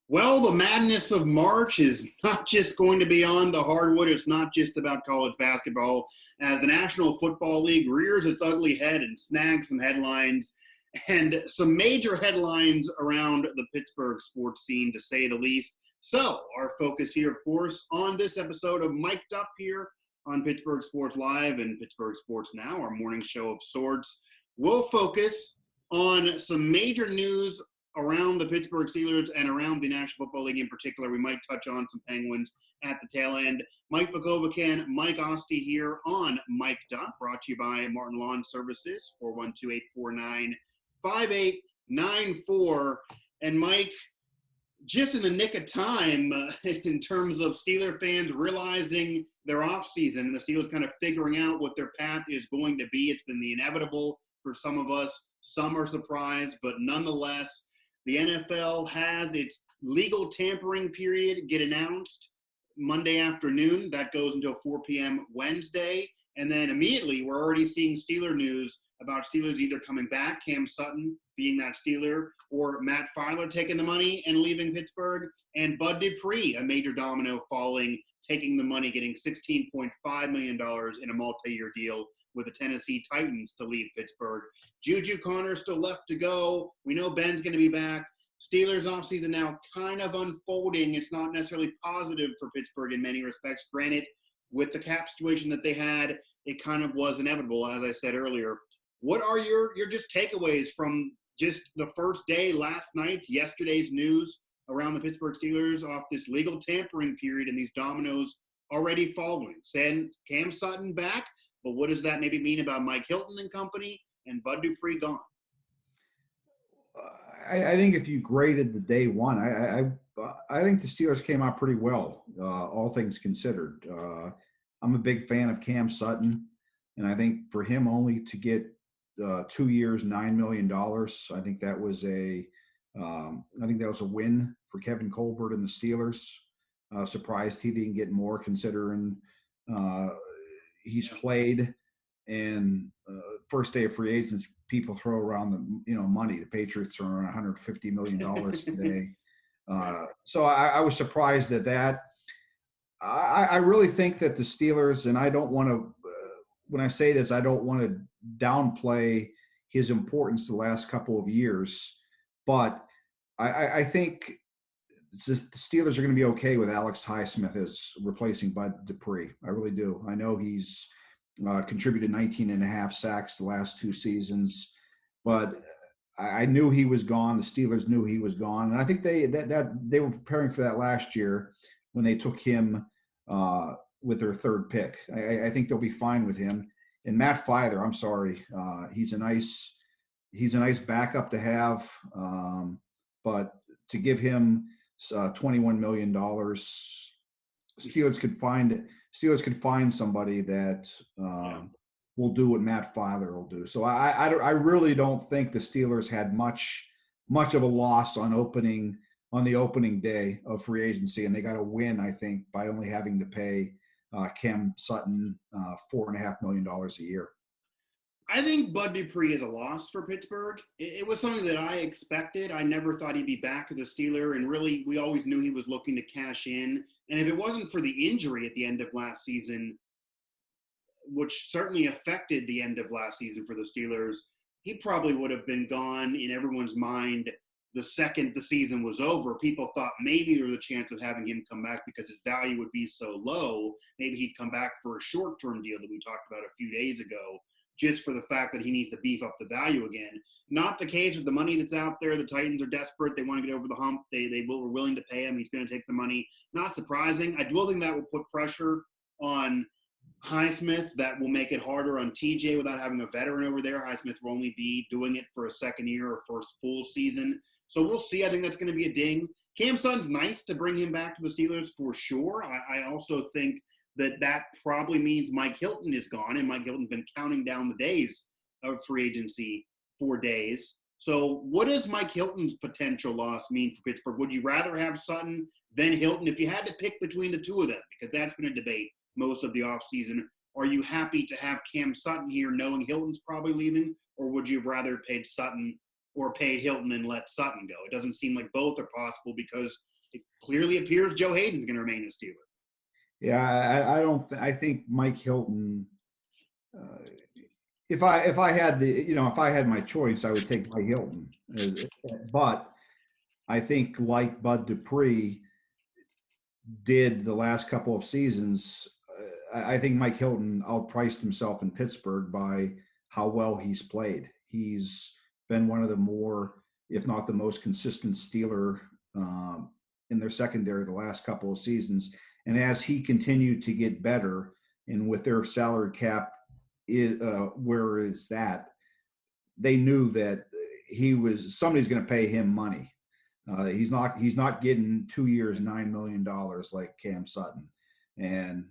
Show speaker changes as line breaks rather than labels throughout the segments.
Well, the madness of March is not just going to be on the hardwood. It's not just about college basketball. As the National Football League rears its ugly head and snags some headlines and some major headlines around the Pittsburgh sports scene, to say the least. So, our focus here, of course, on this episode of Mic'd Up here on Pittsburgh Sports Live and Pittsburgh Sports Now, our morning show of sorts, will focus on some major news around the Pittsburgh Steelers and around the National Football League in particular. We might touch on some Penguins at the tail end. Mike Vukovcan, Mike Asti here on Mic'd Up, brought to you by Martin Lawn Services, 412-849-5894. And Mike, just in the nick of time in terms of Steeler fans realizing their offseason and the Steelers kind of figuring out what their path is going to be. It's been the inevitable for some of us. Some are surprised, but nonetheless, the NFL has its legal tampering period get announced Monday afternoon. That goes until 4 p.m. Wednesday. And then immediately we're already seeing Steeler news about Steelers either coming back, Cam Sutton being that Steeler, or Matt Filer taking the money and leaving Pittsburgh, and Bud Dupree, a major domino falling, taking the money, getting $16.5 million in a multi-year deal with the Tennessee Titans to leave Pittsburgh. Juju Connor's still left to go. We know Ben's going to be back. Steelers offseason now kind of unfolding. It's not necessarily positive for Pittsburgh in many respects. Granted, with the cap situation that they had, it kind of was inevitable, as I said earlier. What are your just takeaways from just the first day, last night's, yesterday's news around the Pittsburgh Steelers off this legal tampering period and these dominoes already falling? Send Cam Sutton back, but what does that maybe mean about Mike Hilton and company and Bud Dupree gone?
I think if you graded the day one, I think the Steelers came out pretty well, all things considered. I'm a big fan of Cam Sutton, and I think for him only to get 2 years, $9 million, I think that was a win for Kevin Colbert and the Steelers. Surprised he didn't get more, considering he's played. And first day of free agents, people throw around the money. The Patriots are on $150 million today. So I was surprised at that. I really think that the Steelers, and I don't want to, when I say this, I don't want to downplay his importance the last couple of years, but I think the Steelers are going to be okay with Alex Highsmith as replacing Bud Dupree. I really do. I know he's contributed 19 and a half sacks the last 2 seasons, but I knew he was gone. The Steelers knew he was gone, and I think they were preparing for that last year when they took him with their 3rd pick. I think they'll be fine with him. And Matt Filer, I'm sorry, he's a nice backup to have, but to give him $21 million, Steelers could find somebody that will do what Matt Filer will do. So I really don't think the Steelers had much of a loss on the opening day of free agency, and they got a win, I think, by only having to pay Cam Sutton $4.5 million a year.
I think Bud Dupree is a loss for Pittsburgh. It was something that I expected. I never thought he'd be back as a Steeler, and really we always knew he was looking to cash in. And if it wasn't for the injury at the end of last season, which certainly affected the end of last season for the Steelers, he probably would have been gone in everyone's mind the second the season was over. People thought maybe there was a chance of having him come back because his value would be so low. Maybe he'd come back for a short-term deal that we talked about a few days ago, just for the fact that he needs to beef up the value again. Not the case with the money that's out there. The Titans are desperate. They want to get over the hump. They were willing to pay him. He's going to take the money. Not surprising. I will think that will put pressure on Highsmith. That will make it harder on TJ without having a veteran over there. Highsmith will only be doing it for a second year or first full season. So we'll see. I think that's going to be a ding. Cam Sutton's nice to bring him back to the Steelers for sure. I also think that probably means Mike Hilton is gone, and Mike Hilton's been counting down the days of free agency 4 days. So what does Mike Hilton's potential loss mean for Pittsburgh? Would you rather have Sutton than Hilton? If you had to pick between the two of them, because that's been a debate most of the offseason, are you happy to have Cam Sutton here knowing Hilton's probably leaving, or would you have rather paid Sutton or paid Hilton and let Sutton go? It doesn't seem like both are possible because it clearly appears Joe Hayden's going to remain a Steeler.
Yeah, I don't. I think Mike Hilton. Uh, if I had if I had my choice, I would take Mike Hilton. But I think like Bud Dupree did the last couple of seasons, I think Mike Hilton outpriced himself in Pittsburgh by how well he's played. He's been one of the more, if not the most consistent Steeler in their secondary the last couple of seasons. And as he continued to get better, and with their salary cap, where is that? They knew that somebody's going to pay him money. He's not getting 2 years, $9 million like Cam Sutton, and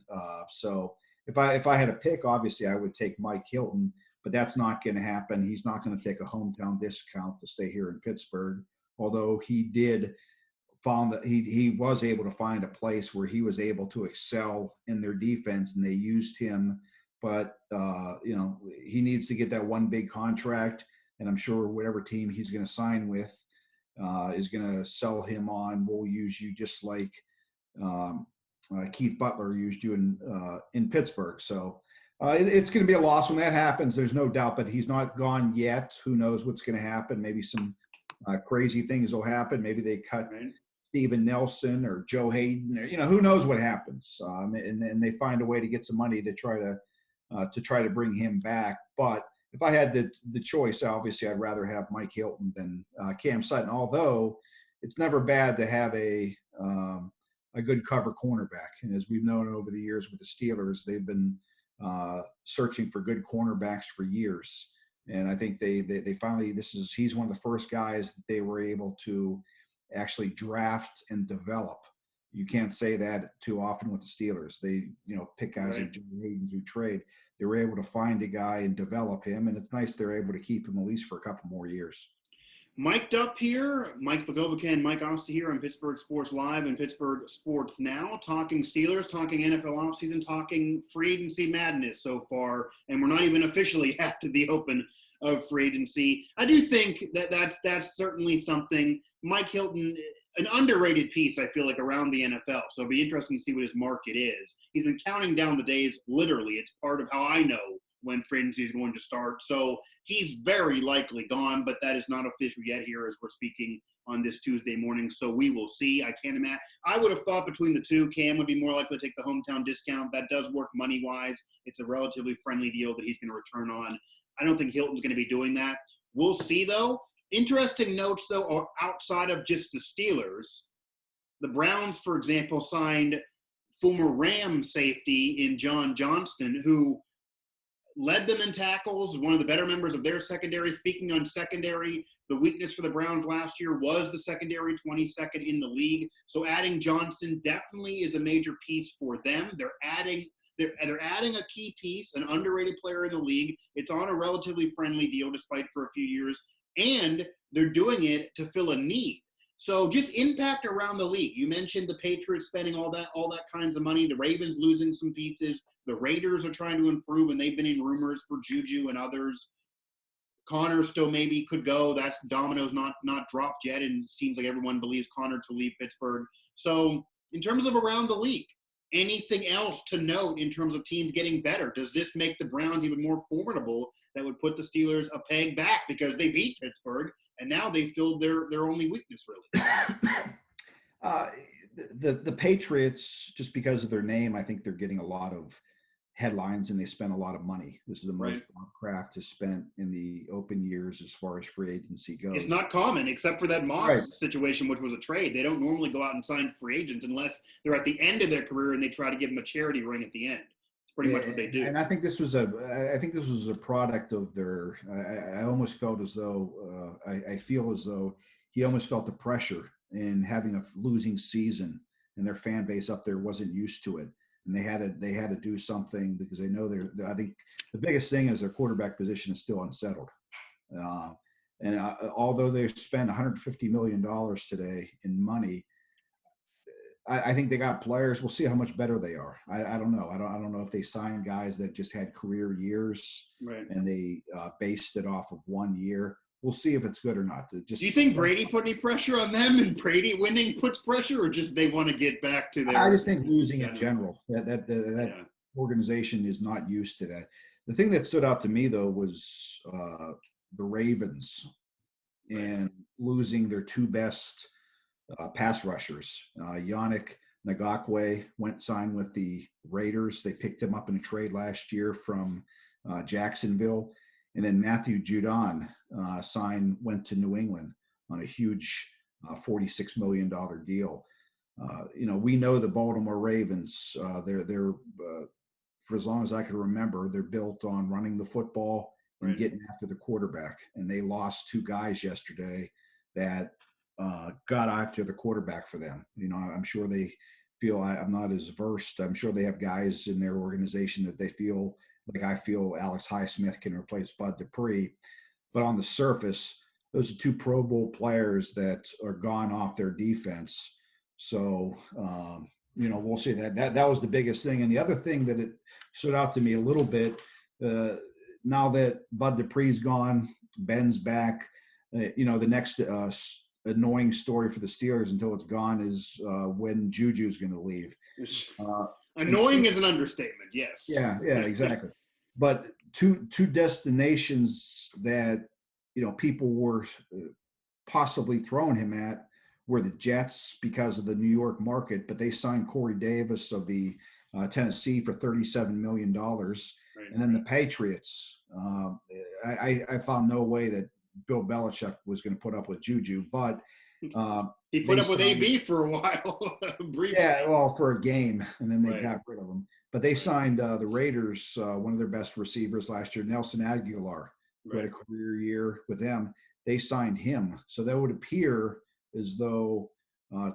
so if I had a pick, obviously I would take Mike Hilton, but that's not going to happen. He's not going to take a hometown discount to stay here in Pittsburgh. Although he did found that he was able to find a place where he was able to excel in their defense, and they used him. But he needs to get that one big contract, and I'm sure whatever team he's going to sign with is going to sell him on. We'll use you just like um, Keith Butler used you in Pittsburgh. So it's going to be a loss when that happens. There's no doubt, but he's not gone yet. Who knows what's going to happen? Maybe some crazy things will happen. Maybe they cut Steven Nelson or Joe Hayden, or who knows what happens. And they find a way to get some money to try to bring him back. But if I had the choice, obviously I'd rather have Mike Hilton than Cam Sutton. Although it's never bad to have a good cover cornerback. And as we've known over the years with the Steelers, they've been searching for good cornerbacks for years. And I think they finally, he's one of the first guys that they were able to actually draft and develop. You can't say that too often with the Steelers. They, pick guys like Joe Hayden who trade. They were able to find a guy and develop him, and it's nice they're able to keep him at least for a couple more years.
Mic'd up here, Mike Vukovcan, Mike Asti here on Pittsburgh Sports Live and Pittsburgh Sports Now, talking Steelers, talking NFL offseason, talking free agency madness so far, and we're not even officially at the open of free agency. I do think that's certainly something. Mike Hilton, an underrated piece, I feel like, around the NFL, so it'll be interesting to see what his market is. He's been counting down the days, literally. It's part of how I know when free agency is going to start. So he's very likely gone, but that is not official yet here as we're speaking on this Tuesday morning. So we will see. I can't imagine. I would have thought between the two, Cam would be more likely to take the hometown discount. That does work money-wise. It's a relatively friendly deal that he's going to return on. I don't think Hilton's going to be doing that. We'll see, though. Interesting notes, though, are outside of just the Steelers. The Browns, for example, signed former Rams safety in John Johnston, who led them in tackles, one of the better members of their secondary. Speaking on secondary, the weakness for the Browns last year was the secondary, 22nd in the league. So adding Johnson definitely is a major piece for them. They're adding a key piece, an underrated player in the league. It's on a relatively friendly deal, despite for a few years, and they're doing it to fill a need. So just impact around the league. You mentioned the Patriots spending all that kinds of money. The Ravens losing some pieces. The Raiders are trying to improve, and they've been in rumors for Juju and others. Connor still maybe could go. That's dominoes not dropped yet, and it seems like everyone believes Connor to leave Pittsburgh. So in terms of around the league, anything else to note in terms of teams getting better? Does this make the Browns even more formidable that would put the Steelers a peg back because they beat Pittsburgh, and now they filled their only weakness, really?
The Patriots, just because of their name, I think they're getting a lot of headlines, and they spend a lot of money. This is the most Bob Kraft has spent in the open years as far as free agency goes.
It's not common, except for that Moss situation, which was a trade. They don't normally go out and sign free agents unless they're at the end of their career and they try to give them a charity ring at the end. It's pretty much what they do.
And I think this was a product of their. I almost felt as though I feel as though he almost felt the pressure in having a losing season, and their fan base up there wasn't used to it. And they had to do something because they know I think the biggest thing is their quarterback position is still unsettled. And although they spent $150 million today in money, I think they got players. We'll see how much better they are. I don't know. I don't know if they signed guys that just had career years and they based it off of 1 year, we'll see if it's good or not.
Do you think Brady put any pressure on them, and Brady winning puts pressure, or just they want to get back to their?
I just think losing in general, that organization is not used to that. The thing that stood out to me though was the Ravens and losing their two best pass rushers. Yannick Ngakoue signed with the Raiders. They picked him up in a trade last year from Jacksonville. And then Matthew Judon went to New England on a huge $46 million deal. We know the Baltimore Ravens, they're for as long as I can remember, they're built on running the football and getting after the quarterback. And they lost two guys yesterday that got after the quarterback for them. I'm sure they feel I'm not as versed. I'm sure they have guys in their organization that they feel like I feel Alex Highsmith can replace Bud Dupree. But on the surface, those are two Pro Bowl players that are gone off their defense. So, we'll see that was the biggest thing. And the other thing that it stood out to me a little bit, now that Bud Dupree's gone, Ben's back, the next annoying story for the Steelers until it's gone is when Juju's going to leave.
Annoying is an understatement. Yes.
Yeah, exactly. But two destinations that people were possibly throwing him at were the Jets because of the New York market, but they signed Corey Davis of the Tennessee for $37 million. And then the Patriots. I found no way that Bill Belichick was going to put up with Juju, but
he put up with AB for a while.
Yeah, well, for a game, and then they got rid of him. But they signed the Raiders, one of their best receivers last year, Nelson Aguilar, who had a career year with them. They signed him. So that would appear as though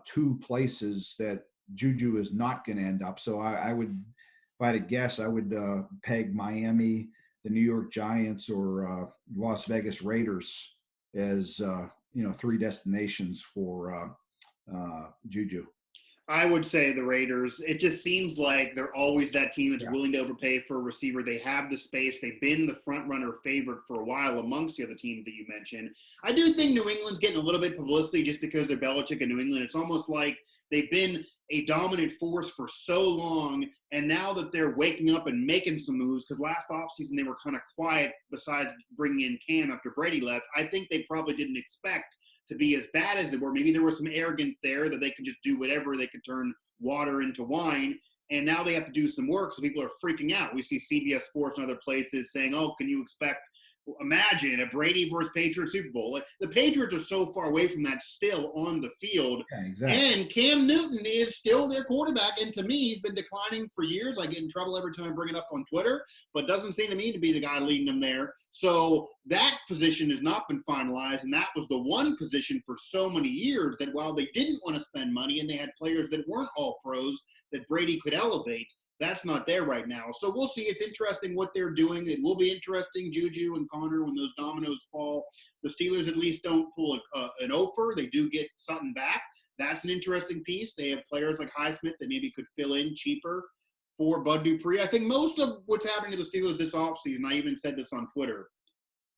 two places that Juju is not going to end up. So I would, if I had to guess, I would peg Miami, the New York Giants, or Las Vegas Raiders as three destinations for Juju.
I would say the Raiders. It just seems like they're always that team that's willing to overpay for a receiver. They have the space. They've been the front runner favorite for a while amongst the other teams that you mentioned. I do think New England's getting a little bit publicity just because they're Belichick in New England. It's almost like they've been a dominant force for so long, and now that they're waking up and making some moves, because last offseason they were kind of quiet besides bringing in Cam after Brady left, I think they probably didn't expect to be as bad as they were. Maybe there was some arrogance there that they could just do whatever. They could turn water into wine. And now they have to do some work, so people are freaking out. We see CBS Sports and other places saying, can you imagine a Brady versus Patriots Super Bowl? Like, the Patriots are so far away from that still on the field.
Yeah, exactly.
And Cam Newton is still their quarterback. And to me, he's been declining for years. I get in trouble every time I bring it up on Twitter, but doesn't seem to me to be the guy leading them there. So that position has not been finalized. And that was the one position for so many years that while they didn't want to spend money and they had players that weren't all pros that Brady could elevate, that's not there right now. So we'll see. It's interesting what they're doing. It will be interesting, Juju and Connor, when those dominoes fall. The Steelers at least don't pull an offer. They do get Sutton back. That's an interesting piece. They have players like Highsmith that maybe could fill in cheaper for Bud Dupree. I think most of what's happening to the Steelers this offseason, I even said this on Twitter,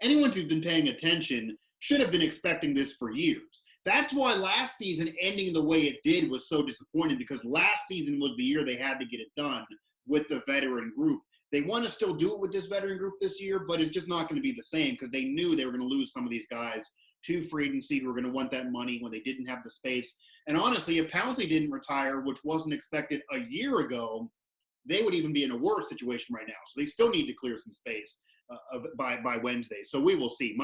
anyone who's been paying attention should have been expecting this for years. That's why last season ending the way it did was so disappointing, because last season was the year they had to get it done with the veteran group. They want to still do it with this veteran group this year, but it's just not going to be the same because they knew they were going to lose some of these guys to free agency who were going to want that money when they didn't have the space. And honestly, if Pouncey didn't retire, which wasn't expected a year ago, they would even be in a worse situation right now. So they still need to clear some space by Wednesday. So we will see.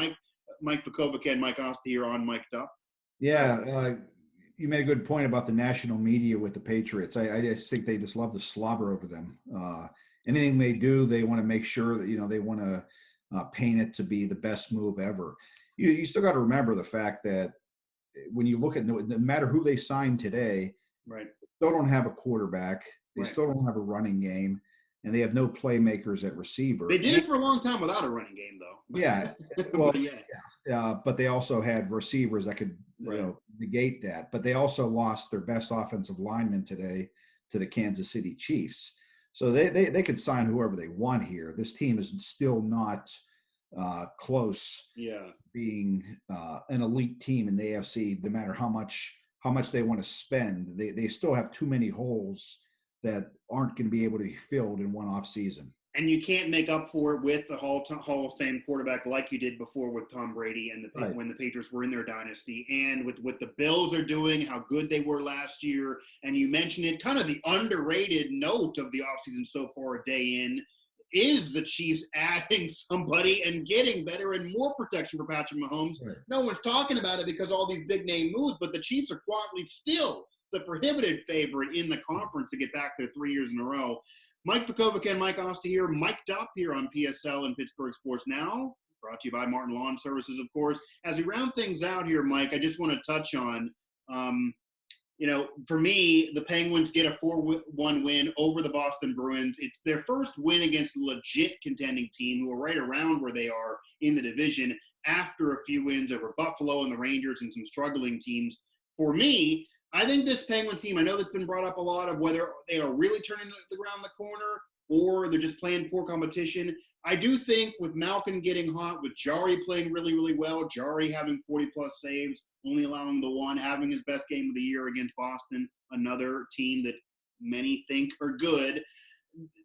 Mike Vukovcan, Mike Asti here on Mic'd Up.
Yeah, you made a good point about the national media with the Patriots. I just think they just love to slobber over them. Anything they do, they want to make sure that, they want to paint it to be the best move ever. You still got to remember the fact that when you look at no matter who they sign today,
right,
they still don't have a quarterback. They still don't have a running game, and they have no playmakers at receiver.
They did it for a long time without a running game, though.
Yeah. Well, but they also had receivers that could negate that. But they also lost their best offensive lineman today to the Kansas City Chiefs. So they could sign whoever they want here. This team is still not close,
Yeah.
being an elite team in the AFC. No matter how much they want to spend, they still have too many holes that aren't going to be able to be filled in one off season.
And you can't make up for it with the Hall of Fame quarterback like you did before with Tom Brady and
Right.
when the Patriots were in their dynasty, and with what the Bills are doing, how good they were last year. And you mentioned it, kind of the underrated note of the offseason so far, a day in, is the Chiefs adding somebody and getting better and more protection for Patrick Mahomes.
Right.
No one's talking about it because all these big name moves, but the Chiefs are quietly still the prohibited favorite in the conference to get back there 3 years in a row. Mike Vukovcan, Mike Asti here, mic'd up here on PSL and Pittsburgh Sports Now, brought to you by Martin Lawn Services, of course. As we round things out here, Mike, I just want to touch on, for me, the Penguins get a 4-1 win over the Boston Bruins. It's their first win against a legit contending team who are right around where they are in the division after a few wins over Buffalo and the Rangers and some struggling teams. For me, I think this Penguins team, I know that's been brought up a lot of whether they are really turning around the corner or they're just playing poor competition. I do think with Malkin getting hot, with Jari playing really, really well, Jari having 40-plus saves, only allowing the one, having his best game of the year against Boston, another team that many think are good.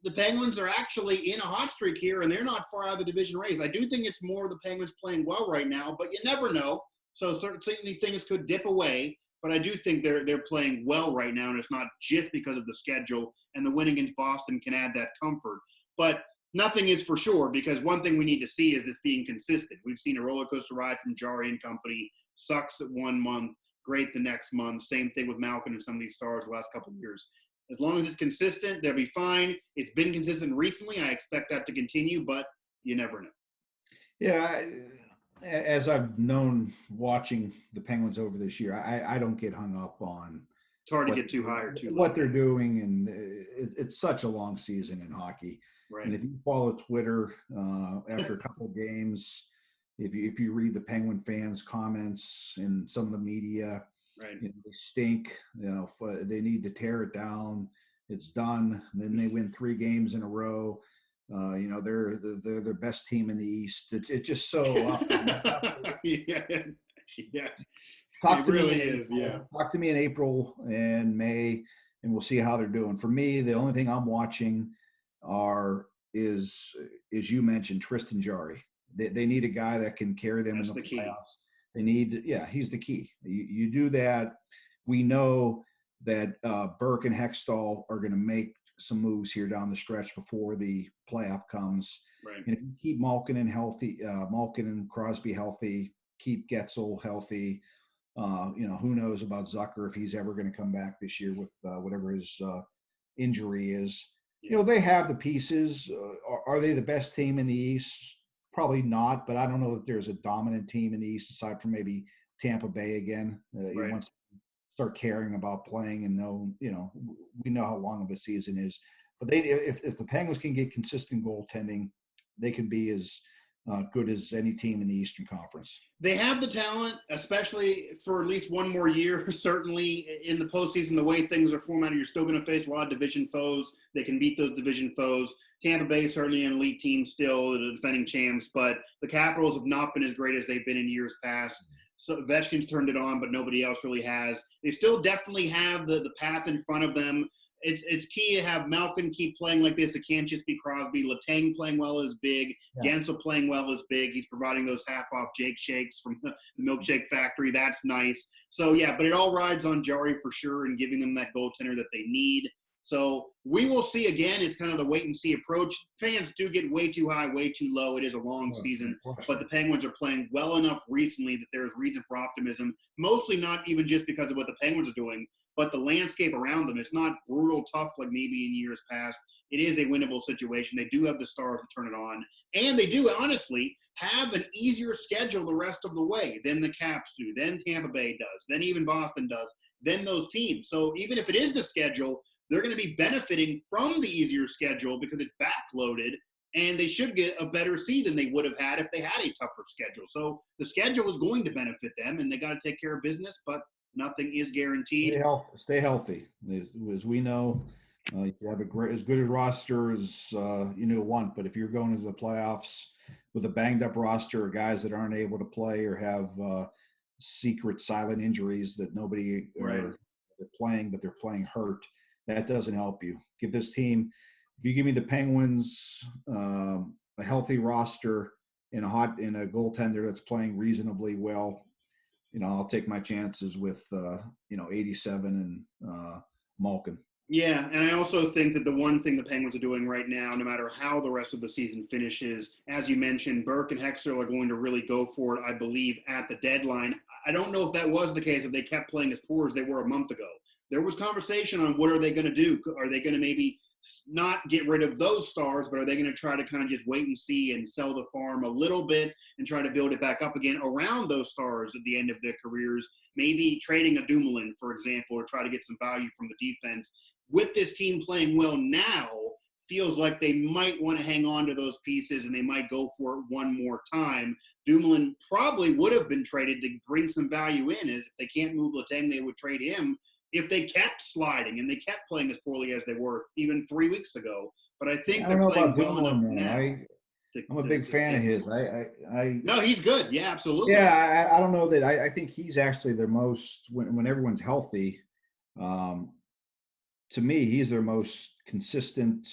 The Penguins are actually in a hot streak here, and they're not far out of the division race. I do think it's more the Penguins playing well right now, but you never know. So certainly things could dip away. But I do think they're playing well right now, and it's not just because of the schedule. And the win against Boston can add that comfort. But nothing is for sure, because one thing we need to see is this being consistent. We've seen a roller coaster ride from Jari and company. Sucks at 1 month, great the next month. Same thing with Malkin and some of these stars the last couple of years. As long as it's consistent, they'll be fine. It's been consistent recently. I expect that to continue, but you never know.
Yeah. As I've known watching the Penguins over this year, I don't get hung up on
it's hard to get too high or too low.
What they're doing, and it's such a long season in hockey.
Right.
And if you follow Twitter after a couple of games, if you read the Penguin fans' comments and some of the media,
right,
they stink. They need to tear it down. It's done. And then they win 3 games in a row. They're the best team in the East. It's just so up.
yeah.
Talk to me in April and May, and we'll see how they're doing. For me, the only thing I'm watching is you mentioned, Tristan Jari. They need a guy that can carry them in the playoffs. They need, he's the key. You do that. We know that Burke and Hextall are going to make some moves here down the stretch before the playoff comes.
Right.
And if you keep Malkin and Crosby healthy, keep Getzel healthy, who knows about Zucker if he's ever going to come back this year with whatever his injury is.
Yeah.
They have the pieces. Are they the best team in the East? Probably not, but I don't know that there's a dominant team in the East aside from maybe Tampa Bay again.
Right.
Once start caring about playing and we know how long of a season is. But if the Penguins can get consistent goaltending, they can be as good as any team in the Eastern Conference.
They have the talent, especially for at least one more year. Certainly in the postseason, the way things are formatted, you're still going to face a lot of division foes. They can beat those division foes. Tampa Bay is certainly an elite team still, the defending champs, but the Capitals have not been as great as they've been in years past. So Ovechkin's turned it on, but nobody else really has. They still definitely have the path in front of them. It's key to have Malkin keep playing like this. It can't just be Crosby. Letang playing well is big.
Yeah.
Gensel playing well is big. He's providing those half-off Jake Shakes from the Milkshake Factory. That's nice. So, but it all rides on Jari for sure and giving them that goaltender that they need. So we will see again. It's kind of the wait-and-see approach. Fans do get way too high, way too low. It is a long season. But the Penguins are playing well enough recently that there's reason for optimism, mostly not even just because of what the Penguins are doing, but the landscape around them. It's not brutal tough like maybe in years past. It is a winnable situation. They do have the stars to turn it on. And they do, honestly, have an easier schedule the rest of the way than the Caps do, than Tampa Bay does, than even Boston does, than those teams. So even if it is the schedule, they're going to be benefiting from the easier schedule because it's backloaded, and they should get a better seed than they would have had if they had a tougher schedule. So the schedule is going to benefit them, and they got to take care of business, but nothing is guaranteed.
Stay healthy. As we know, You have as good a roster as want, but if you're going into the playoffs with a banged up roster of guys that aren't able to play or have secret silent injuries that nobody
Right.
or they're playing, but they're playing hurt, that doesn't help you. Give this team, if you give me the Penguins, a healthy roster and a goaltender that's playing reasonably well, I'll take my chances with 87 and Malkin.
Yeah, and I also think that the one thing the Penguins are doing right now, no matter how the rest of the season finishes, as you mentioned, Burke and Hextall are going to really go for it, I believe, at the deadline. I don't know if that was the case if they kept playing as poor as they were a month ago. There was conversation on what are they going to do? Are they going to maybe not get rid of those stars, but are they going to try to kind of just wait and see and sell the farm a little bit and try to build it back up again around those stars at the end of their careers? Maybe trading a Dumoulin, for example, or try to get some value from the defense. With this team playing well now, feels like they might want to hang on to those pieces and they might go for it one more time. Dumoulin probably would have been traded to bring some value in, as if they can't move Letang, they would trade him if they kept sliding and they kept playing as poorly as they were even 3 weeks ago. But I think
I don't
they're
know
playing
about
well enough
Dumoulin, man.
now
I'm a big
to
fan of
stay
his.
close.
I
No, he's good. Yeah, absolutely.
yeah, I don't know that. I think he's actually their most when everyone's healthy. Um, to me, he's their most consistent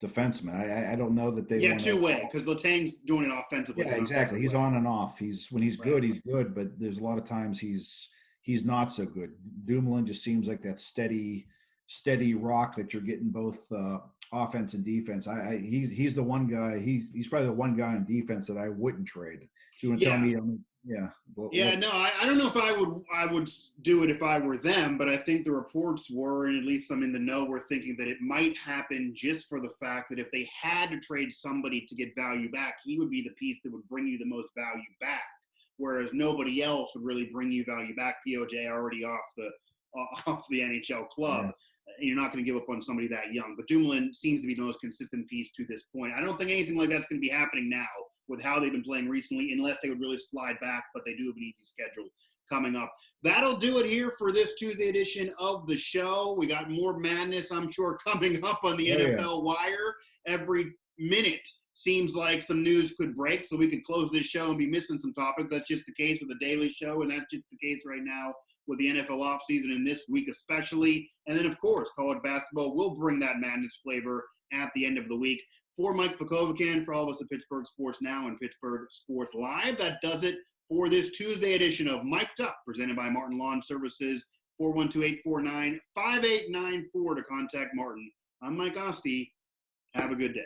defenseman. I don't know that they
Yeah,
want to.
two-way, because Letang's doing it offensively,
Yeah,
not
exactly.
every
He's
way.
on and off. When he's
Right.
good, he's good, but there's a lot of times he's not so good. Dumoulin just seems like that steady rock that you're getting both offense and defense. He's the one guy. He's probably the one guy in defense that I wouldn't trade. If you want to tell
Yeah,
me, yeah,
yeah,
what's
no, I don't know if I would do it if I were them, but I think the reports were, and at least some in the know were thinking that it might happen just for the fact that if they had to trade somebody to get value back, he would be the piece that would bring you the most value back. Whereas nobody else would really bring you value back. POJ already off the NHL club.
yeah.
You're not going to give up on somebody that young. But Dumoulin seems to be the most consistent piece to this point. I don't think anything like that's going to be happening now with how they've been playing recently, unless they would really slide back, but they do have an easy schedule coming up. That'll do it here for this Tuesday edition of the show. We got more madness, I'm sure, coming up on the
Oh yeah.
NFL Wire. Every minute seems like some news could break, so we could close this show and be missing some topics. That's just the case with the Daily Show, and that's just the case right now with the NFL offseason and this week especially. And then, of course, college basketball will bring that madness flavor at the end of the week. For Mike Vukovcan, for all of us at Pittsburgh Sports Now and Pittsburgh Sports Live, that does it for this Tuesday edition of Mic'd Up, presented by Martin Lawn Services, 412-849-5894 to contact Martin. I'm Mike Asti. Have a good day.